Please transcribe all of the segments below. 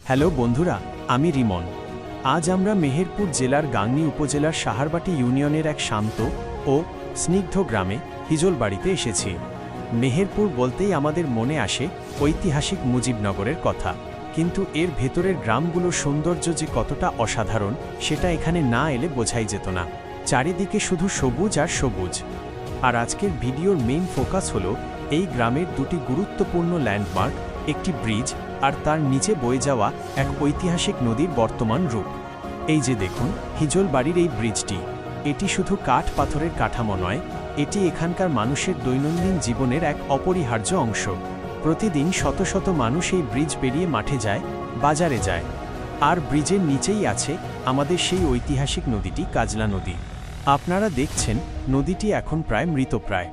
Hello বন্ধুরা, আমি রিমন। আজ আমরা মেহেরপুর জেলার গাংনী উপজেলার সাহারবাটি ইউনিয়নের এক শান্ত ও স্নিগ্ধ গ্রামে হিজলবাড়িতে এসেছি। মেহেরপুর বলতেই আমাদের মনে আসে ঐতিহাসিক মুজিবনগরের কথা, কিন্তু এর ভেতরের গ্রামগুলোর সৌন্দর্য যে কতটা অসাধারণ সেটা এখানে না এলে বোঝাই যেত না। চারিদিকে শুধু সবুজ আর সবুজ। আর আজকের ভিডিওর মেইন ফোকাস হলো এই গ্রামের দুটি গুরুত্বপূর্ণ ল্যান্ডমার্ক, একটি ব্রিজ আর তার নিচে বয়ে যাওয়া এক ঐতিহাসিক নদীর বর্তমান রূপ। এই যে দেখুন হিজলবাড়ির এই ব্রিজটি, এটি শুধু কাঠ পাথরের কাঠামো নয়, এটি এখানকার মানুষের দৈনন্দিন জীবনের এক অপরিহার্য অংশ। প্রতিদিন শত শত মানুষ এই ব্রিজ পেরিয়ে মাঠে যায়, বাজারে যায়। আর ব্রিজের নিচেই আছে আমাদের সেই ঐতিহাসিক নদীটি কাজলা নদী। আপনারা দেখছেন নদীটি এখন প্রায় মৃতপ্রায়।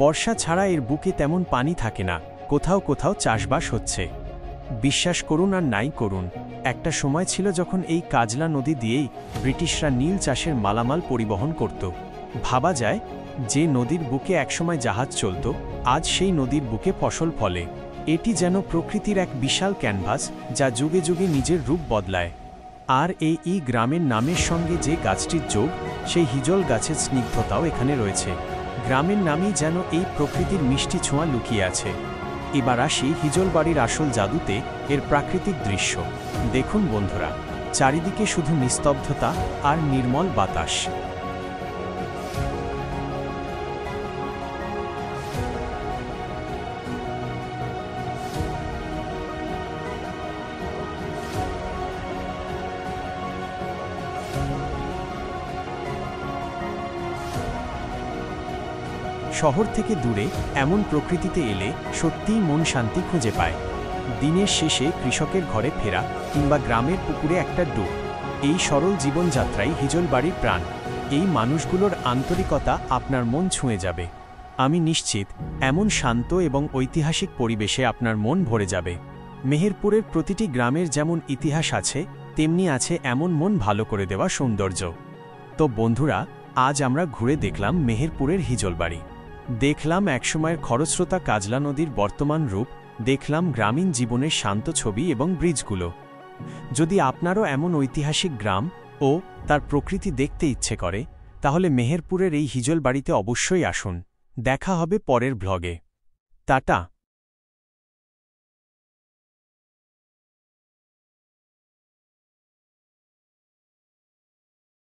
বর্ষা ছাড়া এর বুকে তেমন পানি থাকে না, কোথাও কোথাও চাষবাস হচ্ছে। বিশ্বাস করুন আর নাই করুন, একটা সময় ছিল যখন এই কাজলা নদী দিয়েই ব্রিটিশরা নীল চাষের মালামাল পরিবহন করত। ভাবা যায় যে নদীর বুকে একসময় জাহাজ চলত, আজ সেই নদীর বুকে ফসল ফলে। এটি যেন প্রকৃতির এক বিশাল ক্যানভাস, যা যুগে যুগে নিজের রূপ বদলায়। আর এই গ্রামের নামের সঙ্গে যে গাছটির যোগ, সেই হিজল গাছের স্নিগ্ধতাও এখানে রয়েছে। গ্রামের নামই যেন এই প্রকৃতির মিষ্টি ছোঁয়া লুকিয়ে আছে। এবার আসি হিজলবাড়ির আসল জাদুতে, এর প্রাকৃতিক দৃশ্য দেখুন বন্ধুরা। চারিদিকে শুধু নিস্তব্ধতা আর নির্মল বাতাস। শহর থেকে দূরে এমন প্রকৃতিতে এলে সত্যিই মন শান্তি খুঁজে পায়। দিনের শেষে কৃষকের ঘরে ফেরা কিংবা গ্রামের পুকুরে একটা ডুব, এই সরল জীবনযাত্রাই হিজলবাড়ির প্রাণ। এই মানুষগুলোর আন্তরিকতা আপনার মন ছুঁয়ে যাবে। আমি নিশ্চিত এমন শান্ত এবং ঐতিহাসিক পরিবেশে আপনার মন ভরে যাবে। মেহেরপুরের প্রতিটি গ্রামের যেমন ইতিহাস আছে, তেমনি আছে এমন মন ভালো করে দেওয়া সৌন্দর্য। তো বন্ধুরা, আজ আমরা ঘুরে দেখলাম মেহেরপুরের হিজলবাড়ি, দেখলাম একসময়ের খরস্রোতা কাজলা নদীর বর্তমান রূপ, দেখলাম গ্রামীণ জীবনের শান্ত ছবি এবং ব্রিজগুলো। যদি আপনারও এমন ঐতিহাসিক গ্রাম ও তার প্রকৃতি দেখতে ইচ্ছে করে, তাহলে মেহেরপুরের এই হিজলবাড়িতে অবশ্যই আসুন। দেখা হবে পরের ব্লগে। টাটা।